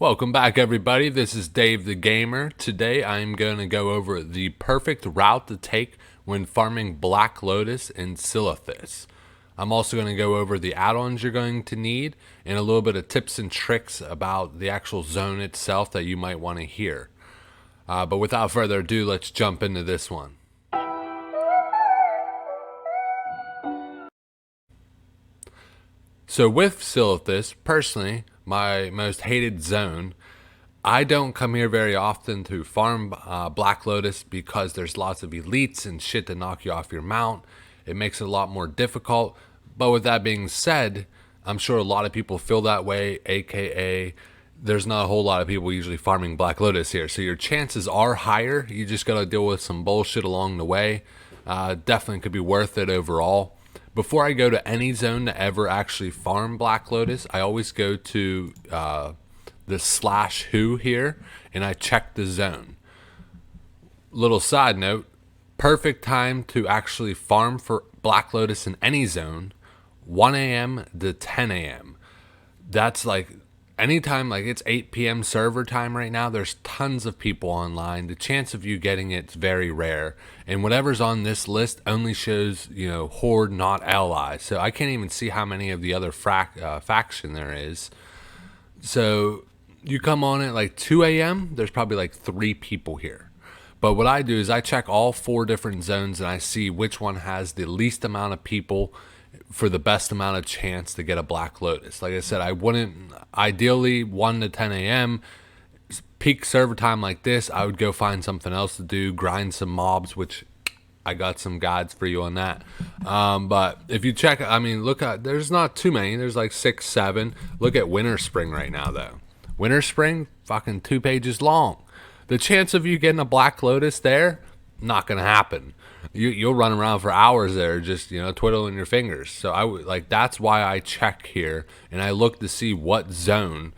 Welcome back, everybody. This is Dave the Gamer. Today I'm going to go over the perfect route to take when farming Black Lotus in Silithus. I'm also going to go over the add-ons you're going to need and a little bit of tips and tricks about the actual zone itself that you might want to hear. But without further ado, let's jump into this one. So with Silithus, personally, my most hated zone, I don't come here very often to farm Black Lotus because there's lots of elites and shit to knock you off your mount. It makes it a lot more difficult. But with that being said, I'm sure a lot of people feel that way, aka there's not a whole lot of people usually farming Black Lotus here. So your chances are higher. You just got to deal with some bullshit along the way. Definitely could be worth it overall. Before I go to any zone to ever actually farm Black Lotus, I always go to the /who here and I check the zone. Little side note, perfect time to actually farm for Black Lotus in any zone, 1 a.m. to 10 a.m. That's like anytime, like it's 8 p.m. server time right now. There's tons of people online. The chance of you getting it's very rare. And whatever's on this list only shows, Horde, not Ally. So I can't even see how many of the other faction there is. So you come on at like 2 a.m., there's probably like 3 people here. But what I do is I check all 4 different zones and I see which one has the least amount of people for the best amount of chance to get a Black Lotus. Like I said, I wouldn't, ideally 1 to 10 a.m., peak server time like this, I would go find something else to do, grind some mobs, which I got some guides for you on that. But if you check, look at, there's not too many. There's like 6, 7. Look at Winter Spring right now, though. Winter Spring, fucking 2 pages long. The chance of you getting a Black Lotus there, not gonna happen. You'll run around for hours there, just twiddling your fingers. So I would like that's why I check here and I look to see what zone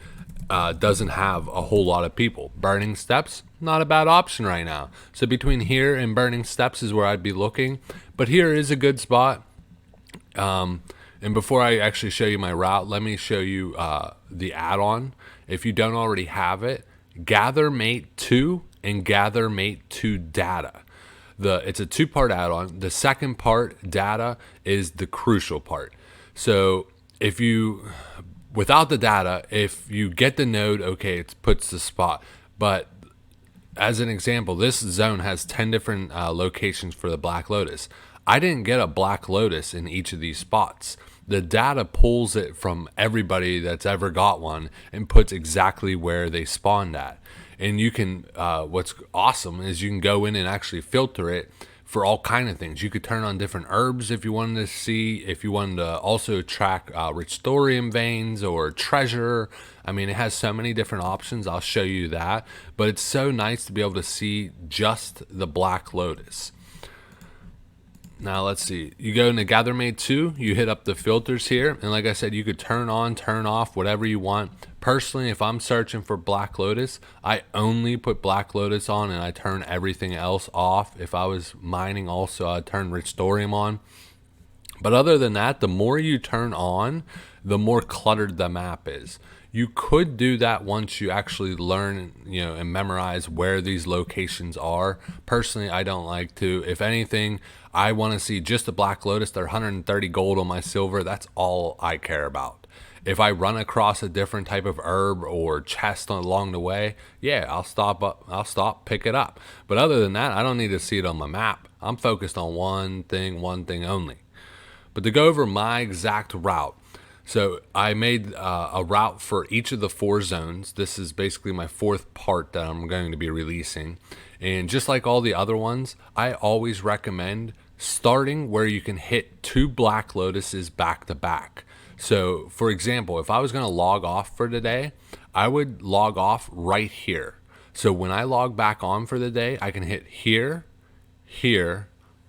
doesn't have a whole lot of people. Burning Steps, not a bad option right now. So between here and Burning Steps is where I'd be looking. But here is a good spot. And before I actually show you my route, let me show you the add-on. If you don't already have it, Gather Mate 2 and Gather Mate 2 Data. It's a 2-part add-on. The second part, data, is the crucial part. So without the data, if you get the node, okay, it puts the spot. But as an example, this zone has 10 different locations for the Black Lotus. I didn't get a Black Lotus in each of these spots. The data pulls it from everybody that's ever got one and puts exactly where they spawned at. And you can, what's awesome is you can go in and actually filter it for all kind of things. You could turn on different herbs if you wanted to see, if you wanted to also track rich thorium veins or treasure. It has so many different options. I'll show you that. But it's so nice to be able to see just the Black Lotus. Now let's see, you go into Gather Mate 2, you hit up the filters here, and like I said, you could turn on, turn off, whatever you want. Personally, if I'm searching for Black Lotus, I only put Black Lotus on and I turn everything else off. If I was mining also, I'd turn Rich Thorium on. But other than that, the more you turn on, the more cluttered the map is. You could do that once you actually learn, and memorize where these locations are. Personally, I don't like to. If anything, I want to see just the Black Lotus. They're 130 gold on my silver. That's all I care about. If I run across a different type of herb or chest along the way, yeah, I'll stop, pick it up. But other than that, I don't need to see it on my map. I'm focused on one thing only. But to go over my exact route, so I made a route for each of the 4 zones. This is basically my 4th part that I'm going to be releasing. And just like all the other ones, I always recommend starting where you can hit 2 Black Lotuses back to back. So for example, if I was going to log off for today, I would log off right here. So when I log back on for the day, I can hit here,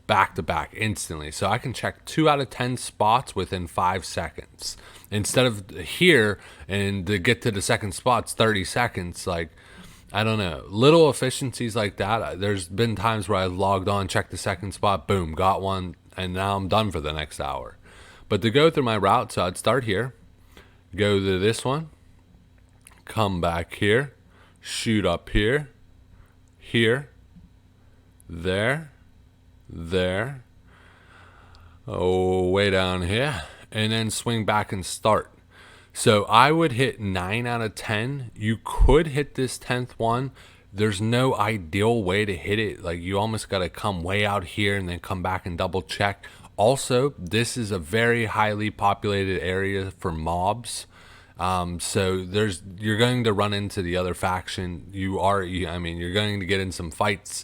back to back instantly. So I can check 2 out of 10 spots within 5 seconds. Instead of here and to get to the second spot's 30 seconds, like, I don't know, little efficiencies like that. There's been times where I logged on, checked the second spot, boom, got one, and now I'm done for the next hour. But to go through my route, so I'd start here, go to this one, come back here, shoot up here, here, there, there, oh, way down here, and then swing back and start. So I would hit 9 out of 10. You could hit this 10th one. There's no ideal way to hit it. Like, you almost got to come way out here and then come back and double check. Also, this is a very highly populated area for mobs. So you're going to run into the other faction. I mean, you're going to get in some fights.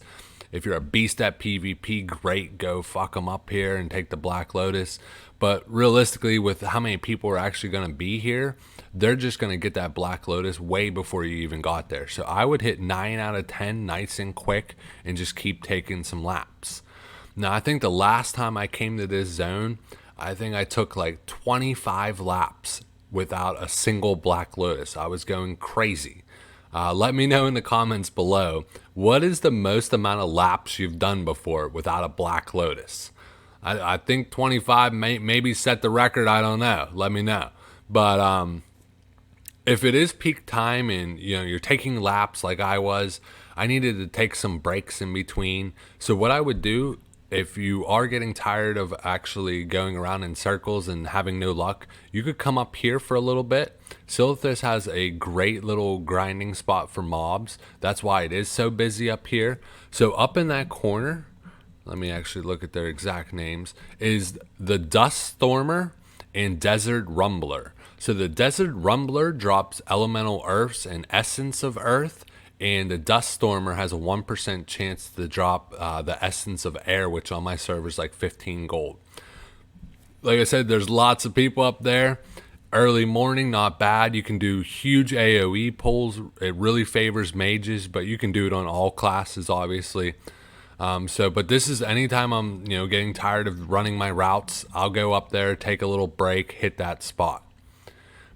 If you're a beast at PvP, great, go fuck them up here and take the Black Lotus. But realistically, with how many people are actually going to be here, they're just going to get that Black Lotus way before you even got there. So I would hit 9 out of 10 nice and quick and just keep taking some laps. Now, I think the last time I came to this zone, I think I took like 25 laps without a single Black Lotus. I was going crazy. Let me know in the comments below, what is the most amount of laps you've done before without a Black Lotus? I think 25 maybe set the record. I don't know. Let me know. But if it is peak time and you're taking laps like I was, I needed to take some breaks in between. So what I would do, if you are getting tired of actually going around in circles and having no luck, you could come up here for a little bit. Silithus has a great little grinding spot for mobs. That's why it is so busy up here. So up in that corner, let me actually look at their exact names, is the Dust Stormer and Desert Rumbler. So the Desert Rumbler drops elemental earths and essence of earth, and the Dust Stormer has a 1% chance to drop the essence of air, which on my server is like 15 gold. Like I said, there's lots of people up there. Early morning, not bad. You can do huge AoE pulls. It really favors mages, but you can do it on all classes, obviously. But this is anytime I'm, getting tired of running my routes, I'll go up there, take a little break, hit that spot.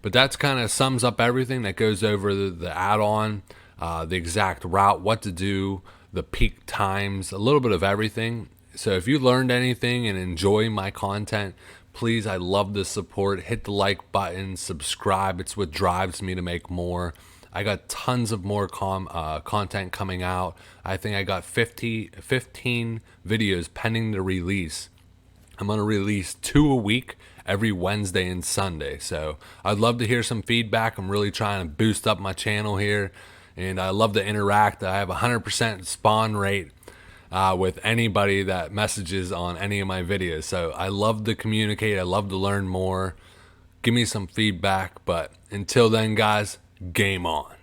But that's kind of sums up everything that goes over the add-on, the exact route, what to do, the peak times, a little bit of everything. So if you learned anything and enjoy my content, please, I love the support. Hit the like button, subscribe. It's what drives me to make more. I got tons of more content coming out. I think I got 15 videos pending to release. I'm going to release 2 a week every Wednesday and Sunday. So I'd love to hear some feedback. I'm really trying to boost up my channel here. And I love to interact. I have a 100% spawn rate with anybody that messages on any of my videos. So I love to communicate. I love to learn more. Give me some feedback. But until then, guys, game on.